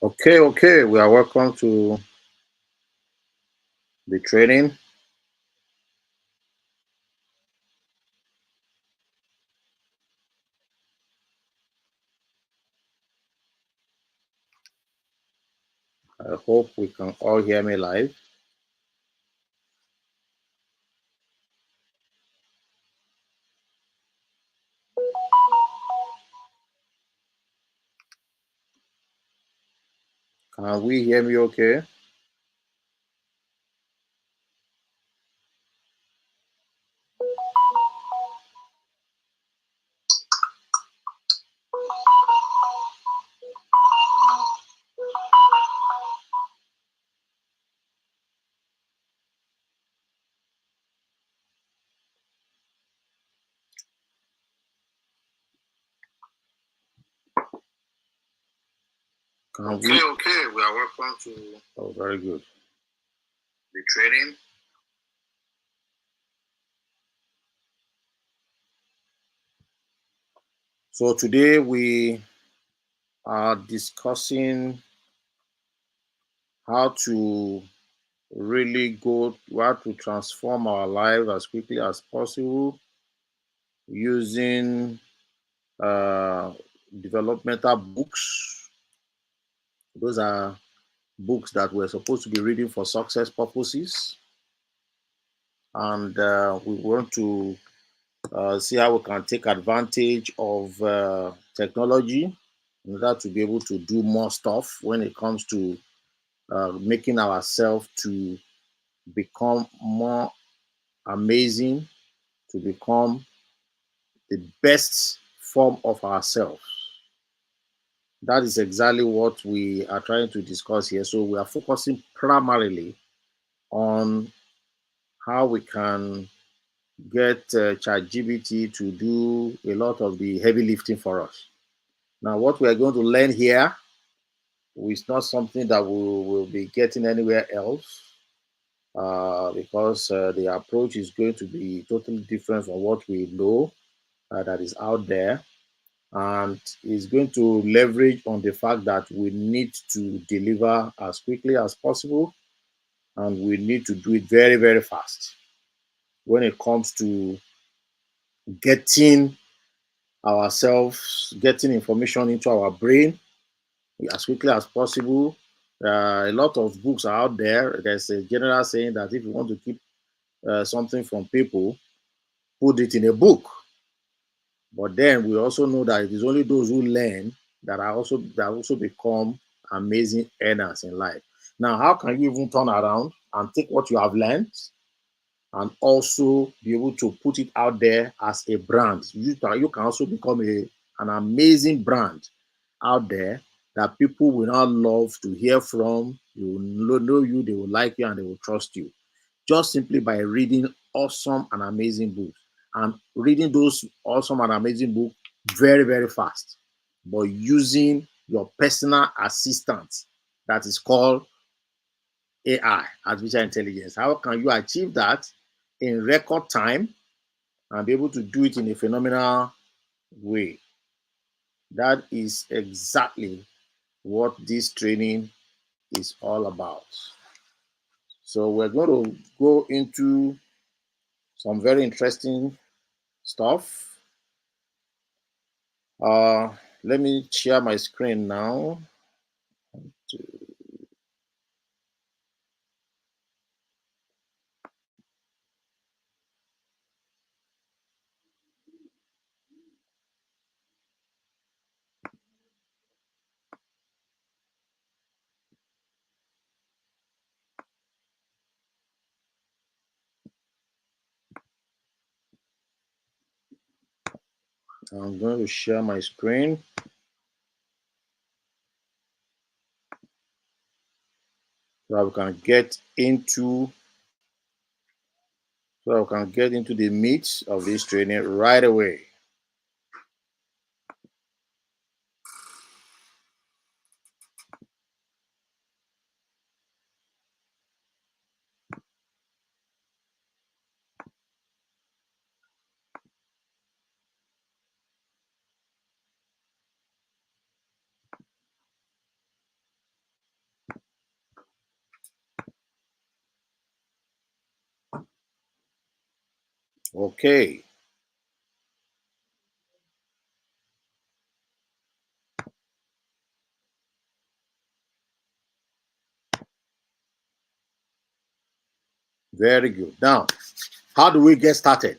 Okay. We are welcome to the training. I hope we can all hear me live. Can we hear me okay? Can we? Okay. We are welcome to. Oh, very good. The training. So today we are discussing how to how to transform our life as quickly as possible using uh, developmental books. Those are books that we're supposed to be reading for success purposes. And we want to see how we can take advantage of technology in order to be able to do more stuff when it comes to making ourselves to become more amazing, to become the best form of ourselves. That is exactly what we are trying to discuss here. So we are focusing primarily on how we can get ChatGPT to do a lot of the heavy lifting for us. Now, what we are going to learn here is not something that we will be getting anywhere else because the approach is going to be totally different from what we know that is out there. And is going to leverage on the fact that we need to deliver as quickly as possible and we need to do it very, very fast when it comes to getting getting information into our brain as quickly as possible. A lot of books are out there. There's a general saying that if you want to keep something from people, put it in a book. But then we also know that it is only those who learn that also become amazing earners in life. Now, how can you even turn around and take what you have learned and also be able to put it out there as a brand? You can also become an amazing brand out there that people will now love to hear from. They will know you, they will like you, and they will trust you just simply by reading awesome and amazing books and reading those awesome and amazing books very, very fast, but using your personal assistant that is called AI, artificial intelligence. How can you achieve that in record time and be able to do it in a phenomenal way? That is exactly what this training is all about. So we're going to go into some very interesting stuff. Uh, Let me share my screen now. I'm going to share my screen so we can get into the meat of this training right away. Okay, very good. Now, how do we get started?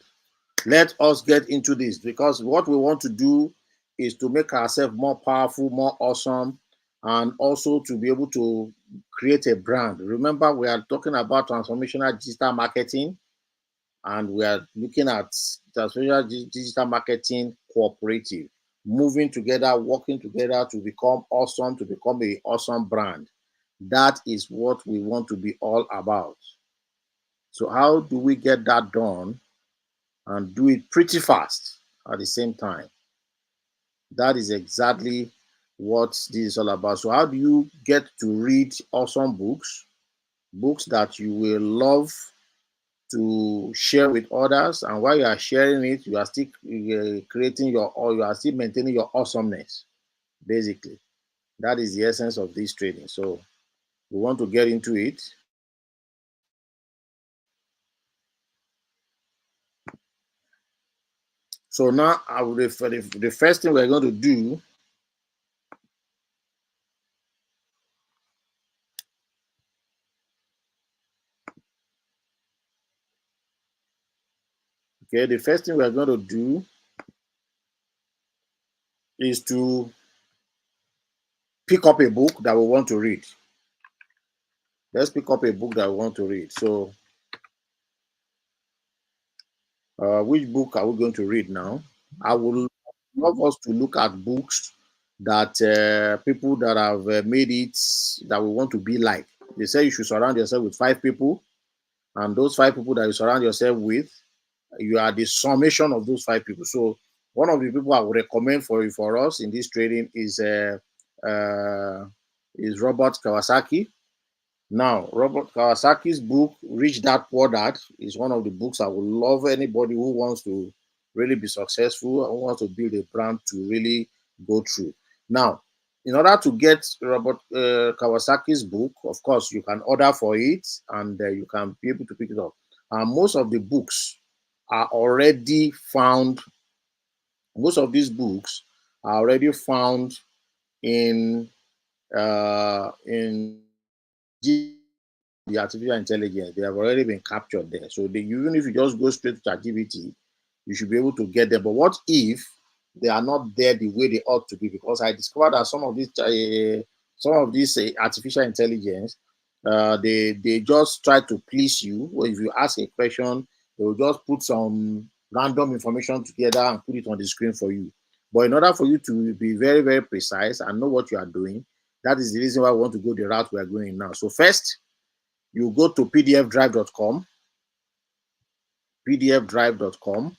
Let us get into this because what we want to do is to make ourselves more powerful, more awesome, and also to be able to create a brand. Remember, we are talking about transformational digital marketing, and we are looking at transformational digital marketing cooperative, moving together, working together to become awesome, to become a awesome brand. That is what we want to be all about. So, how do we get that done and do it pretty fast at the same time? That is exactly what this is all about. So, how do you get to read awesome books, books that you will love to share with others, and while you are sharing it, you are still creating your, or you are still maintaining your awesomeness. Basically, that is the essence of this trading. So, we want to get into it. So now, the first thing we're going to do, okay, the first thing we're going to do is to pick up a book that we want to read. Let's pick up a book that we want to read. So, which book are we going to read now? I would love us to look at books that people that have made it that we want to be like. They say you should surround yourself with 5 people, and those 5 people that you surround yourself with, you are the summation of those 5 people. So, one of the people I would recommend for us in this trading uh, is Robert Kawasaki. Now, Robert Kawasaki's book, Rich Dad Poor Dad, is one of the books I would love anybody who wants to really be successful and who wants to build a brand to really go through. Now, in order to get Robert Kawasaki's book, of course, you can order for it and you can be able to pick it up. Most of the books are already found, most of these books are already found in the artificial intelligence. They have already been captured there. So even if you just go straight to ChatGPT, you should be able to get them. But what if they are not there the way they ought to be? Because I discovered that some of these artificial intelligence, they just try to please you. Or if you ask a question, they will just put some random information together and put it on the screen for you. But in order for you to be very, very precise and know what you are doing, that is the reason why we want to go the route we are going now. So first, you go to pdfdrive.com, pdfdrive.com.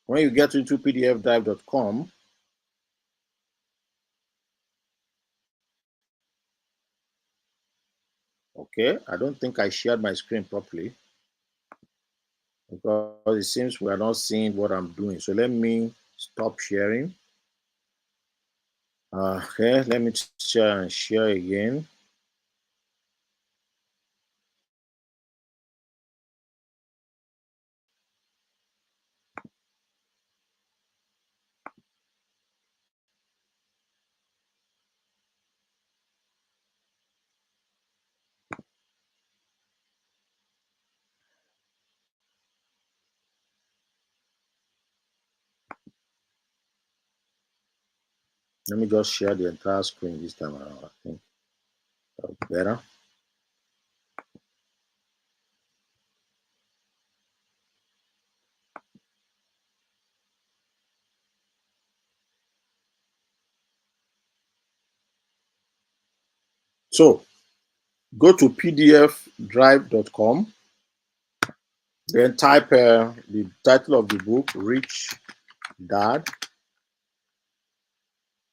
When you get into pdfdrive.com, okay, I don't think I shared my screen properly because it seems we are not seeing what I'm doing. So let me stop sharing. Okay, let me share and share again. Let me just share the entire screen this time around. I think that's better. So go to pdfdrive.com, then type the title of the book, Rich Dad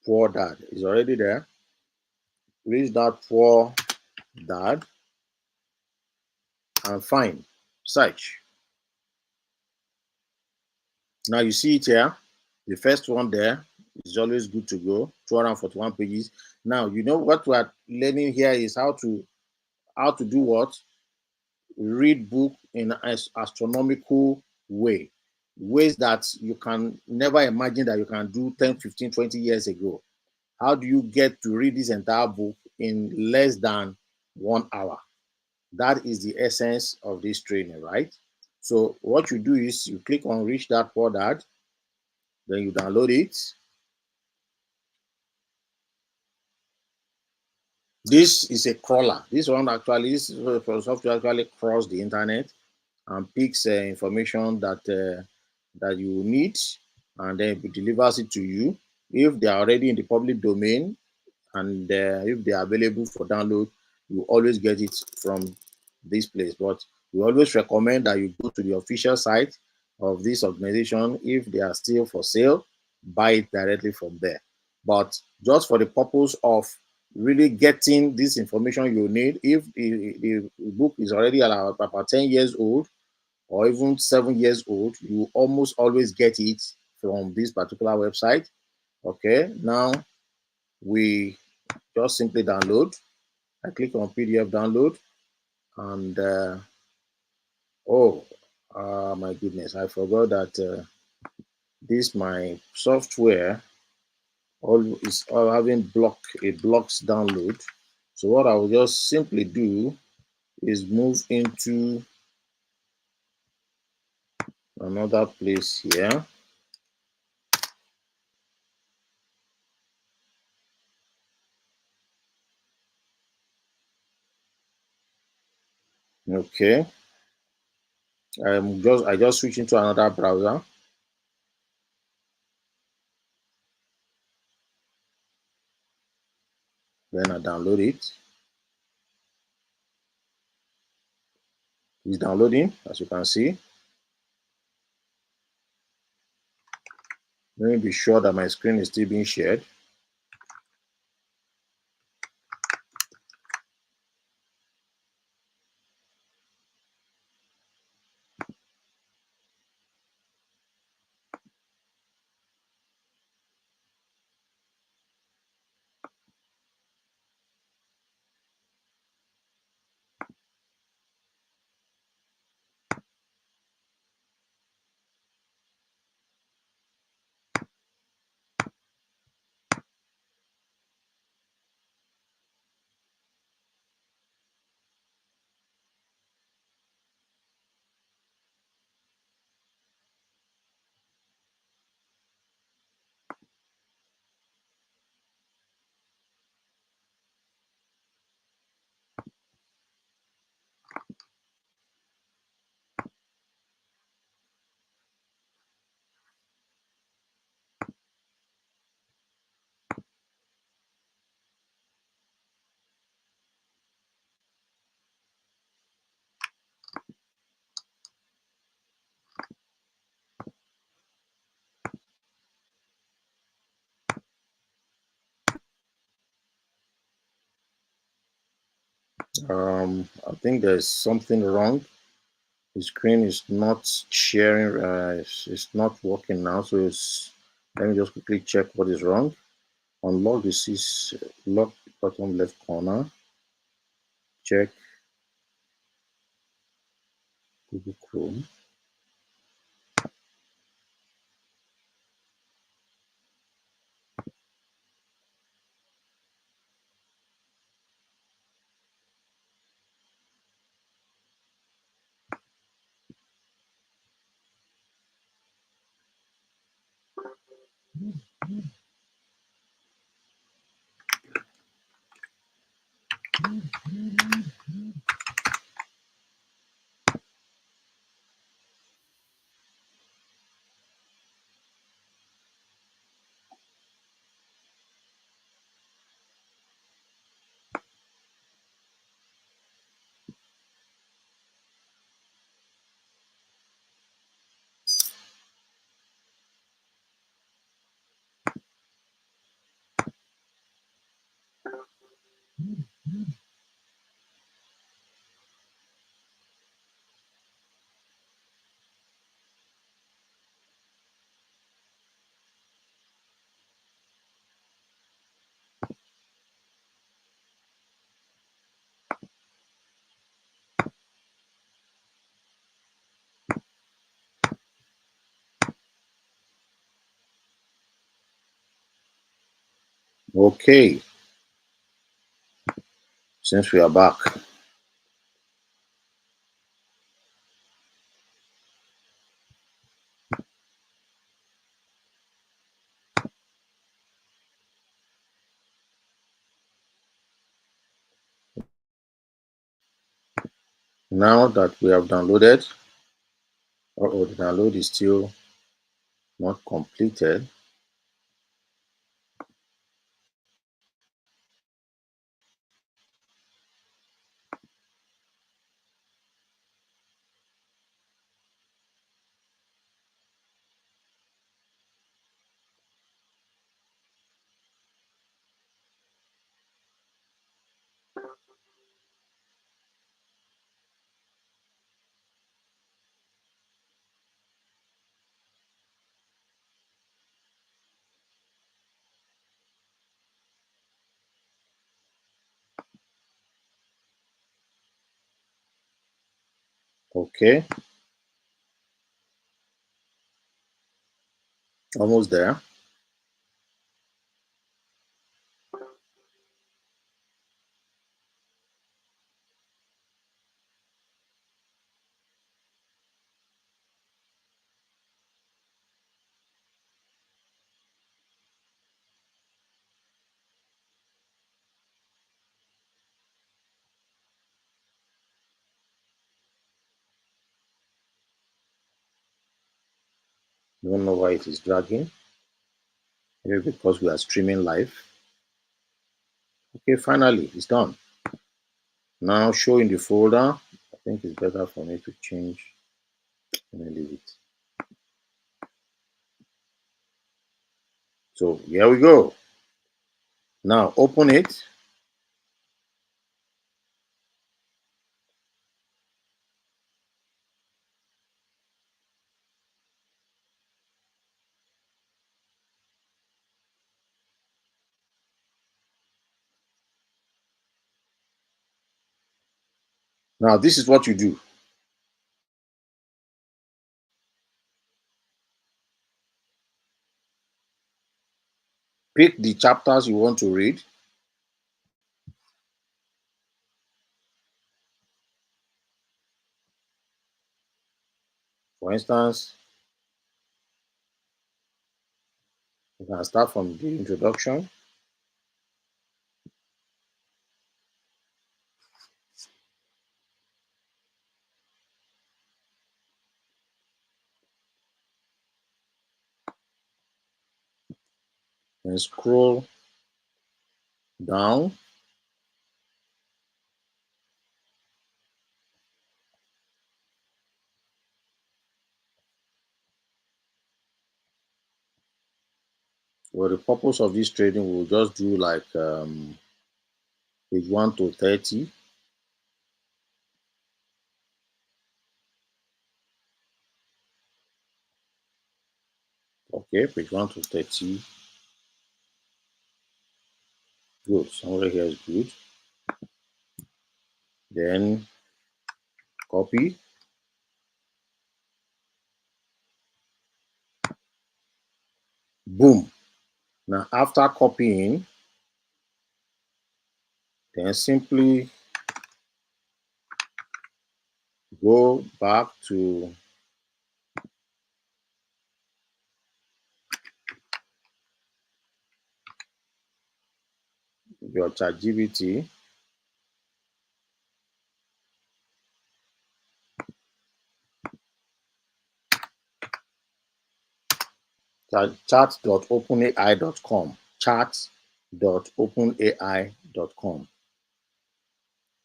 Poor Dad. Is already there. Rich Dad Poor Dad, and find, search. Now you see it here. The first one there is always good to go. 241 pages. Now you know what we are learning here is how to how to do what? Read book in an astronomical way, ways that you can never imagine that you can do 10, 15, 20 years ago. How do you get to read this entire book in less than 1 hour? That is the essence of this training, right? So what you do is you click on reach that product, then you download it. This is a crawler. This software actually crawls the internet and picks information that you need, and then it delivers it to you. If they are already in the public domain, and if they are available for download, you always get it from this place. But we always recommend that you go to the official site of this organization. If they are still for sale, buy it directly from there. But just for the purpose of really getting this information you need, if the book is already about 10 years old or even 7 years old, you almost always get it from this particular website. Okay, now we just simply download. I click on PDF download, and oh, my goodness, I forgot that this my software all is all having blocks download. So what I will just simply do is move into another place here. Okay, I just switch into another browser. Then I download it. It's downloading, as you can see. Let me be sure that my screen is still being shared. I think there's something wrong. The screen is not sharing. It's not working now. So let me just quickly check what is wrong. Unlock this is lock bottom left corner. Check Google Chrome. Okay, since we are back, now that we have downloaded, oh, the download is still not completed. Okay, almost there. Don't know why it is dragging. Maybe because we are streaming live. Okay, finally, it's done. Now show in the folder. I think it's better for me to change. Let me leave it. So here we go. Now open it. Now this is what you do. Pick the chapters you want to read. For instance, you can start from the introduction. And scroll down. For the purpose of this trading, we'll just do like page 1 to 30. Okay, page 1 to 30. Good. Somewhere here is good. Then copy. Boom. Now after copying, then simply go back to your ChatGPT. Chat.openai.com. Chat.openai.com.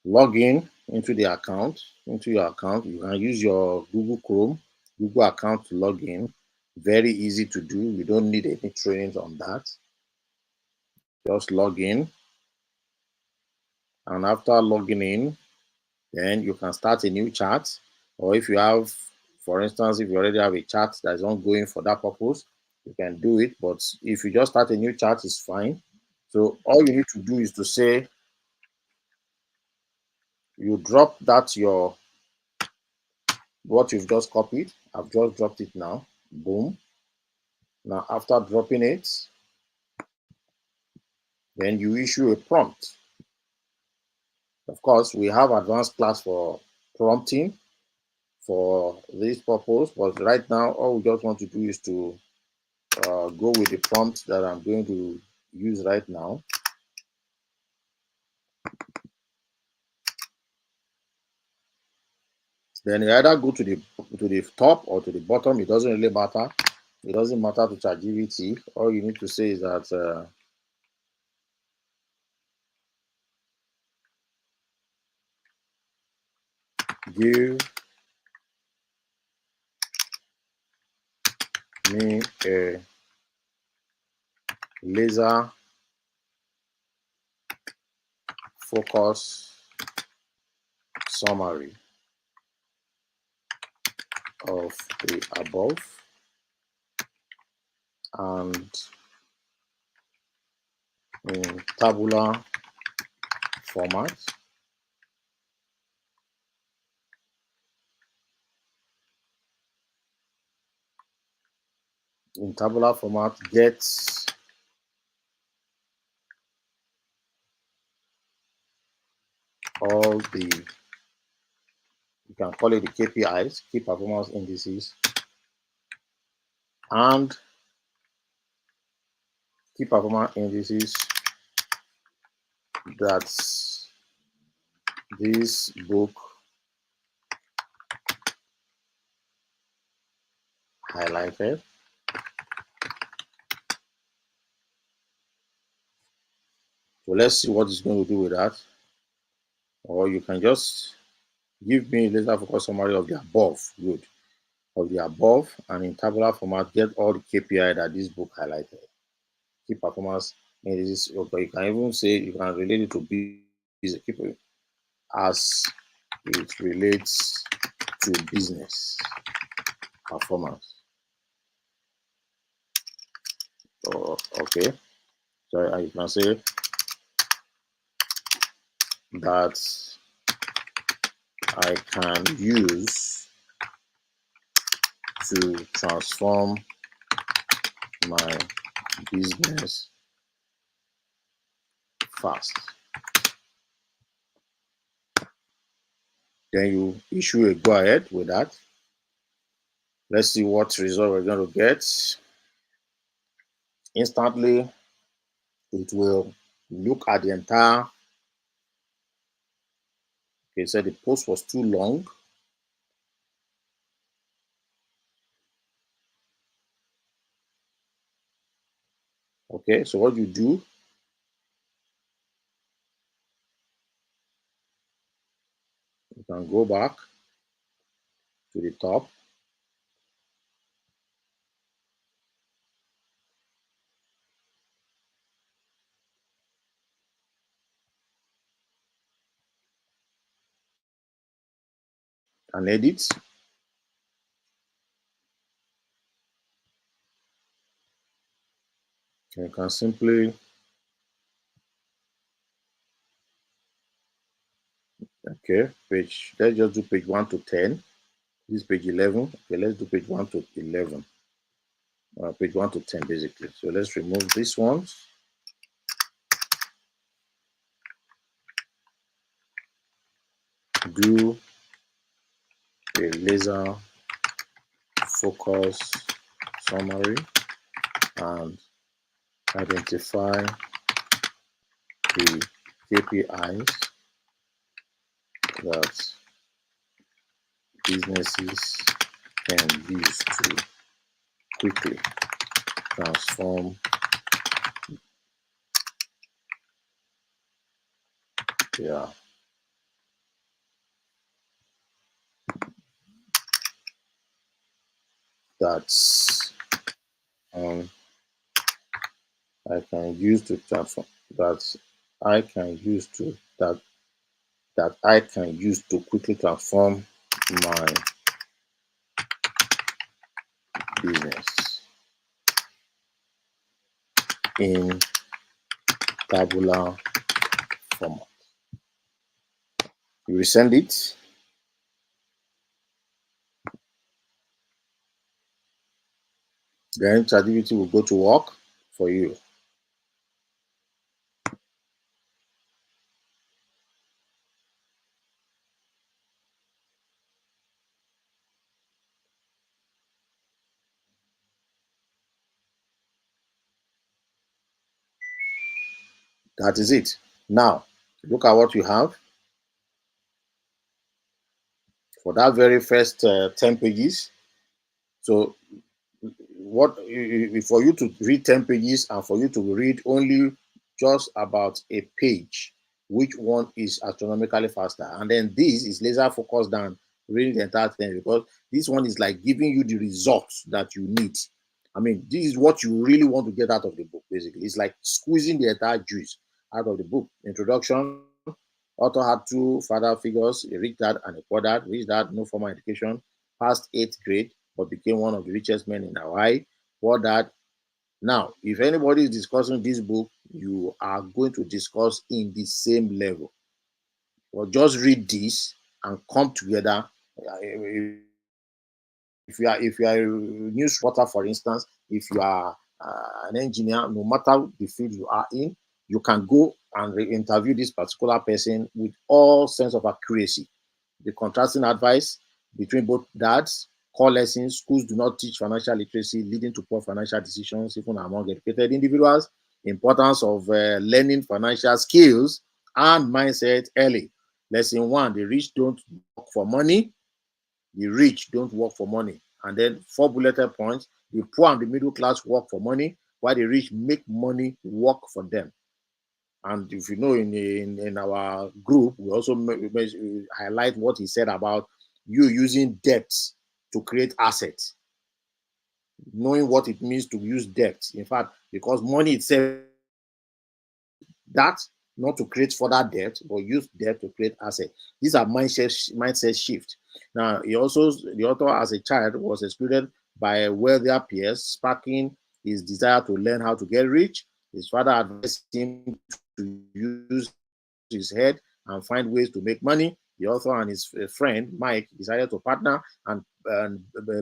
Log in into the account, into your account. You can use your Google Chrome, Google account to log in. Very easy to do. You don't need any training on that. Just log in. And after logging in, then you can start a new chat. Or if you have, for instance, if you already have a chat that is ongoing for that purpose, you can do it. But if you just start a new chat, it's fine. So all you need to do is to say, you drop that your what you've just copied. I've just dropped it now. Boom. Now after dropping it, Then you issue a prompt. Of course, we have advanced class for prompting for this purpose, but right now all we just want to do is to go with the prompt that I'm going to use right now. Then you either go to the top or to the bottom. It doesn't really matter. It doesn't matter to ChatGPT. All you need to say is that give me a laser focus summary of the above and in tabular format. In tabular format, get all the, you can call it the KPIs, key performance indices, and key performance indices that this book highlighted. So let's see what it's going to do with that. Or you can just give me a laser focus summary of the above. Good. Of the above, and in tabular format, get all the KPI that this book highlighted. Key performance indices. Okay, you can even say you can relate it to business. Keep it as it relates to business performance. Okay. So you can say that I can use to transform my business fast. Then you issue a go ahead with that. Let's see what result we're going to get. Instantly, it will look at the entire. Okay, said the post was too long. Okay, so what you do, you can go back to the top and edit. You can simply, okay, page, let's just do page 1 to 10. This is page 11. Okay, let's do page 1 to 11. Page 1 to 10, basically. So let's remove this one. Do a laser focus summary and identify the KPIs that businesses can use to quickly transform. Yeah, that's I can use to transform that I can use to that I can use to quickly transform my business in tabular format. You will send it, then ChatGPT will go to work for you. That is it. Now, look at what you have for that very first 10 pages. So, what for you to read 10 pages and for you to read only just about a page, which one is astronomically faster? And then this is laser focused than reading the entire thing, because this one is like giving you the results that you need. I mean, this is what you really want to get out of the book. Basically, it's like squeezing the entire juice out of the book. Introduction: author had two father figures, a rich dad and a poor dad. Rich dad, no formal education, passed eighth grade, but became one of the richest men in Hawaii. Poor dad. Now, if anybody is discussing this book, you are going to discuss in the same level. Or just read this and come together. If you are a news reporter, for instance, if you are an engineer, no matter the field you are in, you can go and interview this particular person with all sense of accuracy. The contrasting advice between both dads, core lessons: schools do not teach financial literacy, leading to poor financial decisions even among educated individuals. Importance of learning financial skills and mindset early. Lesson one: the rich don't work for money. The rich don't work for money. And then four bulleted points: the poor and the middle class work for money, while the rich make money work for them. And if you know, in our group, we also highlight what he said about you using debt to create assets, knowing what it means to use debt. In fact, because money itself that, not to create further debt, but use debt to create asset. These are mindset shift. Now, the author as a child was excluded by wealthier peers, sparking his desire to learn how to get rich. His father advised him to use his head and find ways to make money. The author and his friend Mike decided to partner and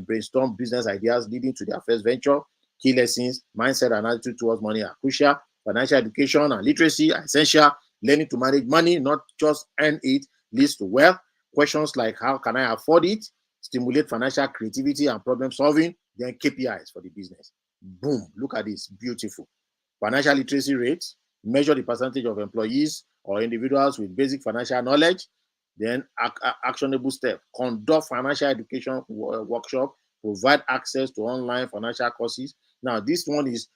brainstorm business ideas leading to their first venture. Key lessons: mindset and attitude towards money are crucial. Financial education and literacy are essential. Learning to manage money, not just earn it, leads to wealth. Questions like how can I afford it stimulate financial creativity and problem solving. Then KPIs for the business. Boom, look at this, beautiful. Financial literacy rates: measure the percentage of employees or individuals with basic financial knowledge. Then actionable step: conduct financial education workshop, provide access to online financial courses. Now, this one is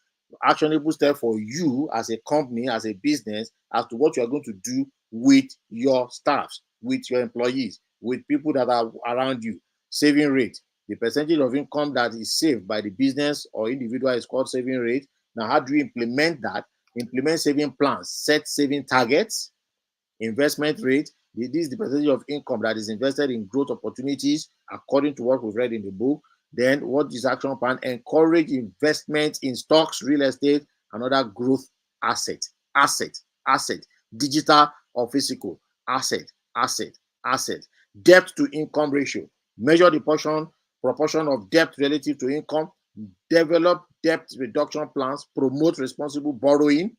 actionable step for you as a company, as a business, as to what you are going to do with your staffs, with your employees, with people that are around you. Saving rate: the percentage of income that is saved by the business or individual is called saving rate. Now, how do you implement that? Implement saving plans, set saving targets. Investment rate: this is the percentage of income that is invested in growth opportunities according to what we've read in the book. Then what is action plan? Encourage investment in stocks, real estate, and other growth assets. Asset, digital or physical. Asset, asset, asset. Debt to income ratio: measure the proportion of debt relative to income. Develop debt reduction plans. Promote responsible borrowing.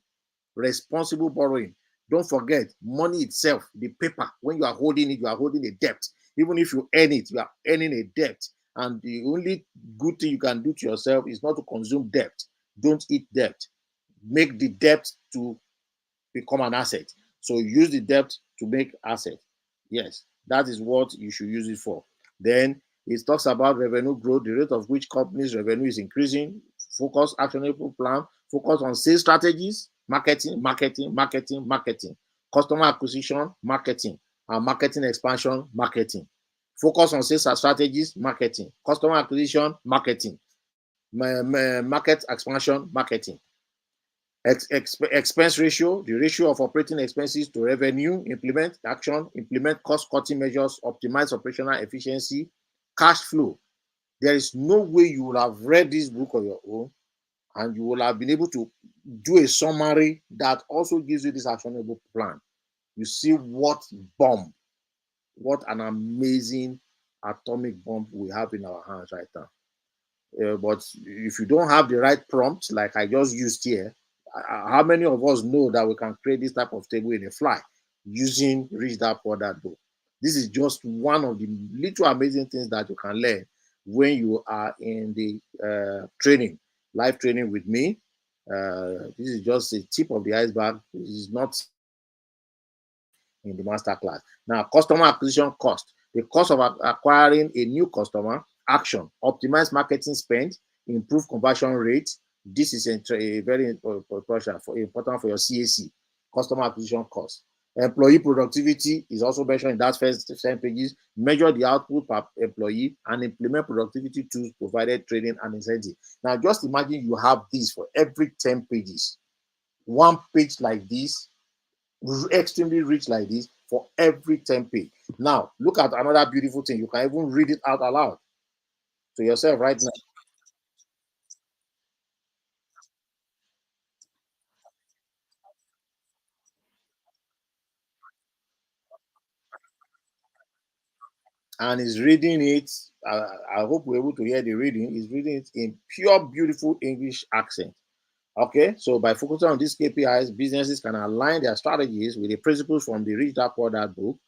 Don't forget, money itself, the paper, when you are holding it, you are holding a debt. Even if you earn it, you are earning a debt. And the only good thing you can do to yourself is not to consume debt. Don't eat debt. Make the debt to become an asset. So use the debt to make asset. Yes, that is what you should use it for. Then it talks about revenue growth, the rate of which companies' revenue is increasing. Focus actionable plan. Focus on sales strategies, marketing, customer acquisition, marketing, and marketing expansion, marketing. Focus on sales strategies, marketing, customer acquisition, marketing, market expansion, marketing. Expense ratio, the ratio of operating expenses to revenue. Implement cost-cutting measures, optimize operational efficiency. Cash flow: there is no way you will have read this book on your own and you will have been able to do a summary that also gives you this actionable plan. You see what an amazing atomic bomb we have in our hands right now. But if you don't have the right prompt, like I just used here, how many of us know that we can create this type of table in a fly using Reach That Pour That book? This is just one of the little amazing things that you can learn when you are in the training, live training with me. This is just a tip of the iceberg. This is not in the master class. Now, customer acquisition cost. The cost of acquiring a new customer. Action. Optimize marketing spend. Improve conversion rate. This is a very important for your CAC. Customer acquisition cost. Employee productivity is also mentioned in that first 10 pages. Measure the output per employee and implement productivity tools provided training and incentive. Now, just imagine you have this for every 10 pages. One page like this, extremely rich like this for every 10 page. Now, look at another beautiful thing. You can even read it out aloud to yourself right now. And he's reading it. I hope we're able to hear the reading. He's reading it in pure, beautiful English accent. Okay, so by focusing on these KPIs, businesses can align their strategies with the principles from the Rich Dad Poor Dad book,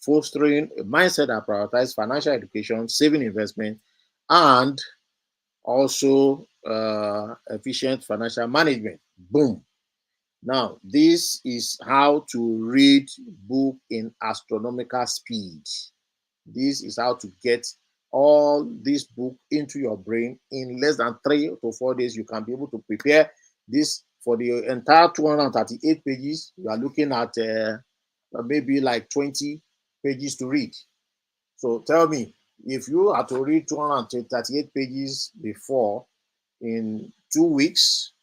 fostering a mindset that prioritizes financial education, saving investment, and also efficient financial management. Boom. Now, this is how to read book in astronomical speed. This is how to get all this book into your brain in less than 3 to 4 days. You can be able to prepare this for the entire 238 pages. You are looking at maybe like 20 pages to read. So tell me, if you are to read 238 pages before in 2 weeks,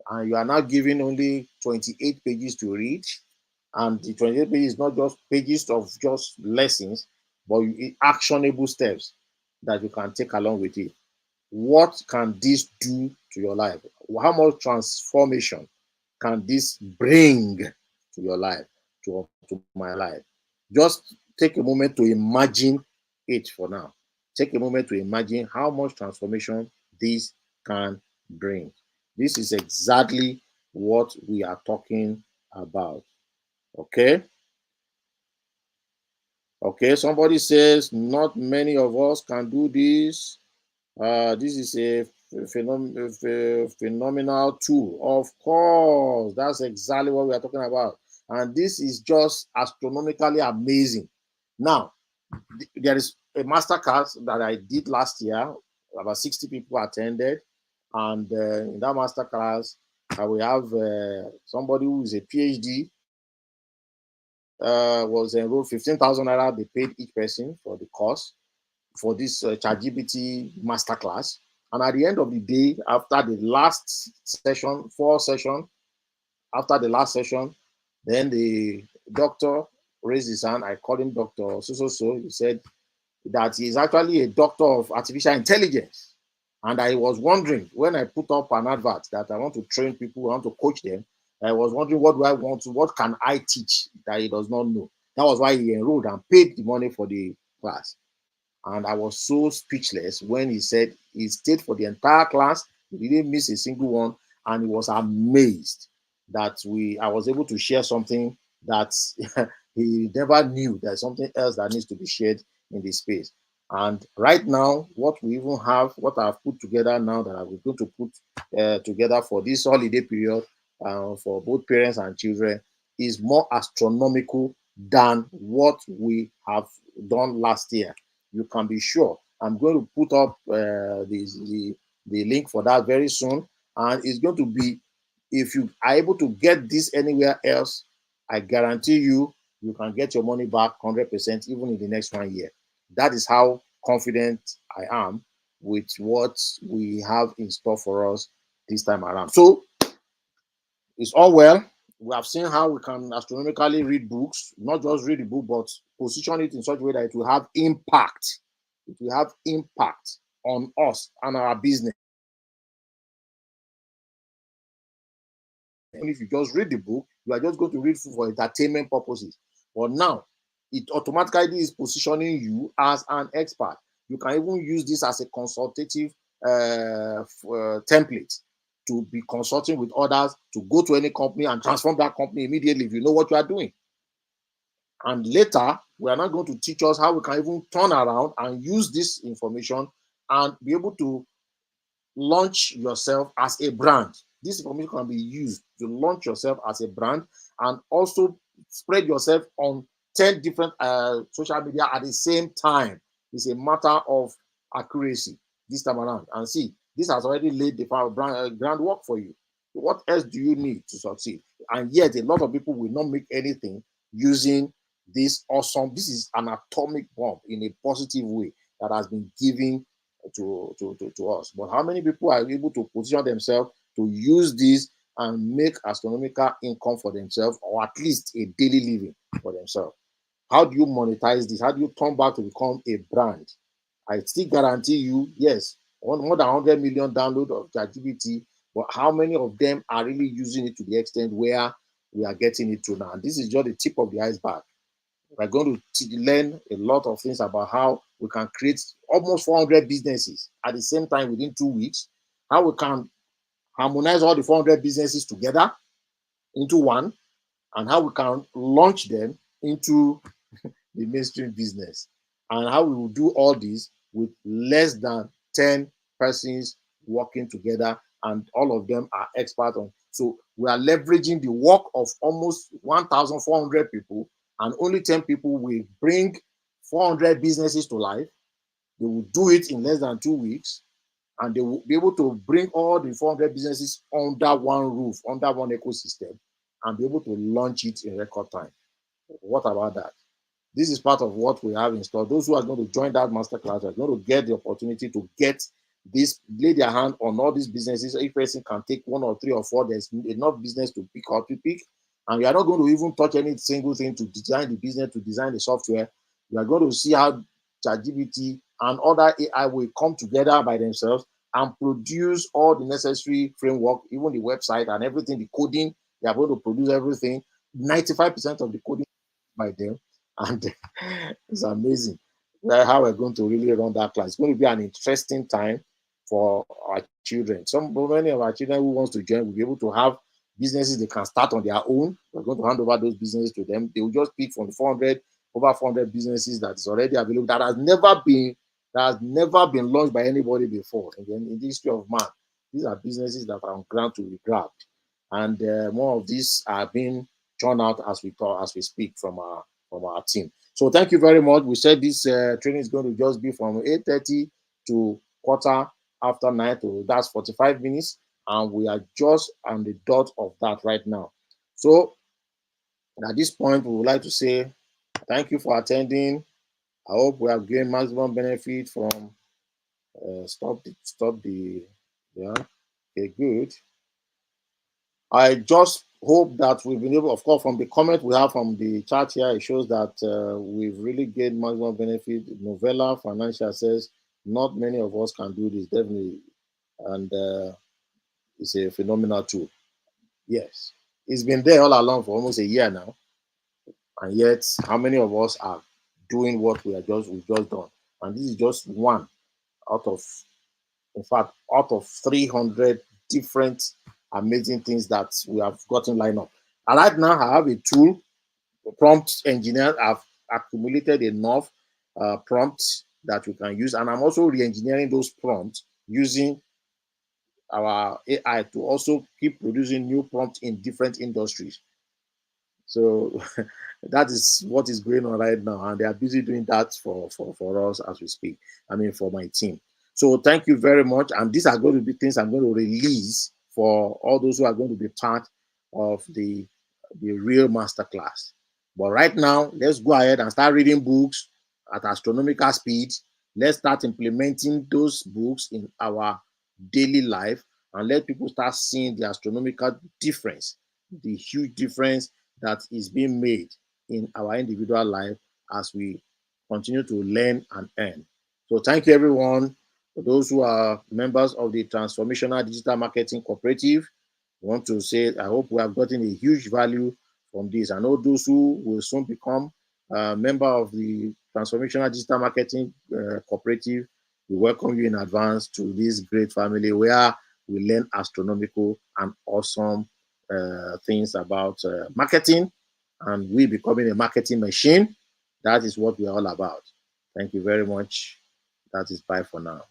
and you are now given only 28 pages to read, and the 28 pages is not just pages of just lessons, but actionable steps that you can take along with it. What can this do to your life? How much transformation can this bring to your life, to my life? Just take a moment to imagine it for now. Take a moment to imagine how much transformation this can bring. This is exactly what we are talking about. Okay. Okay. Somebody says not many of us can do this. This is a phenomenal tool. Of course, that's exactly what we are talking about. And this is just astronomically amazing. Now, there is a masterclass that I did last year. About 60 people attended. And in that masterclass, we have somebody who is a PhD, was enrolled 15,000 naira. They paid each person for the course for this ChatGPT masterclass. And at the end of the day, after the last session, 4 sessions, after the last session, then the doctor raised his hand. I called him Dr. So. He said that he's actually a doctor of artificial intelligence. And I was wondering when I put up an advert that I want to train people, I want to coach them. I was wondering what do I want to, what can I teach that he does not know? That was why he enrolled and paid the money for the class. And I was so speechless when he said he stayed for the entire class. He didn't miss a single one. And he was amazed that I was able to share something that he never knew. There's something else that needs to be shared in this space. And right now, what we even have, what I've put together now that I'm going to put together for this holiday period for both parents and children is more astronomical than what we have done last year. You can be sure. I'm going to put up the link for that very soon. And it's going to be, if you are able to get this anywhere else, I guarantee you can get your money back 100% even in the next 1 year. That is how confident I am with what we have in store for us this time around. So it's all well. We have seen how we can astronomically read books, not just read the book, but position it in such a way that it will have impact. It will have impact on us and our business. And if you just read the book, you are just going to read for entertainment purposes. But now, it automatically is positioning you as an expert. You can even use this as a consultative template to be consulting with others, to go to any company and transform that company immediately if you know what you are doing. And later, we are not going to teach us how we can even turn around and use this information and be able to launch yourself as a brand. This information can be used to launch yourself as a brand and also spread yourself on 10 different social media at the same time. It's a matter of accuracy this time around. And see, this has already laid the groundwork for you. What else do you need to succeed? And yet, a lot of people will not make anything using this awesome. This is an atomic bomb in a positive way that has been given to us. But how many people are able to position themselves to use this and make astronomical income for themselves, or at least a daily living for themselves? How do you monetize this? How do you turn back to become a brand? I still guarantee you, yes, more than 100 million download of ChatGPT, but how many of them are really using it to the extent where we are getting it to now? And this is just the tip of the iceberg. We're going to learn a lot of things about how we can create almost 400 businesses at the same time within 2 weeks, how we can harmonize all the 400 businesses together into one, and how we can launch them into the mainstream business, and how we will do all this with less than 10 persons working together, and all of them are experts on. So we are leveraging the work of almost 1,400 people, and only 10 people will bring 400 businesses to life. They will do it in less than 2 weeks, and they will be able to bring all the 400 businesses under one roof, under one ecosystem, and be able to launch it in record time. What about that? This is part of what we have in store. Those who are going to join that masterclass are going to get the opportunity to get this, lay their hand on all these businesses. Each person can take one or three or four. There's enough business to pick up to pick. And we are not going to even touch any single thing to design the business, to design the software. We are going to see how ChatGPT and other AI will come together by themselves and produce all the necessary framework, even the website and everything, the coding. They are going to produce everything. 95% of the coding by them, and it's amazing how we're going to really run that class. It's going to be an interesting time for our children. Many of our children who wants to join will be able to have businesses they can start on their own. We're going to hand over those businesses to them. They will just pick from the 400 over 400 businesses that is already available, that has never been launched by anybody before in the history of man. These are businesses that are on ground to be grabbed, and more of these are being churned out as we talk, as we speak from our team. So thank you very much. We said this training is going to just be from 8:30 to quarter after 9, to that's 45 minutes, and we are just on the dot of that right now. So at this point, we would like to say thank you for attending. I hope we have gained maximum benefit from stop the yeah. Okay, good. I just hope that we've been able, of course, from the comment we have from the chat here, it shows that we've really gained maximum benefit. Novella Financial says, not many of us can do this, definitely. And it's a phenomenal tool. Yes. It's been there all along for almost a year now. And yet, how many of us are doing what we've just done? And this is just one out of, in fact, out of 300 different amazing things that we have gotten lined up. And right now, I have a tool, prompt engineer. I've accumulated enough prompts that we can use, and I'm also re-engineering those prompts using our AI to also keep producing new prompts in different industries. So that is what is going on right now, and they are busy doing that for us as we speak. I mean, for my team. So thank you very much. And these are going to be things I'm going to release for all those who are going to be part of the real masterclass. But right now, let's go ahead and start reading books at astronomical speed. Let's start implementing those books in our daily life, and let people start seeing the astronomical difference, the huge difference that is being made in our individual life as we continue to learn and earn. So thank you everyone. For those who are members of the Transformational Digital Marketing Cooperative, I want to say I hope we have gotten a huge value from this. I know those who will soon become a member of the Transformational Digital Marketing Cooperative, we welcome you in advance to this great family where we learn astronomical and awesome things about marketing, and we becoming a marketing machine. That is what we're all about. Thank you very much. That is bye for now.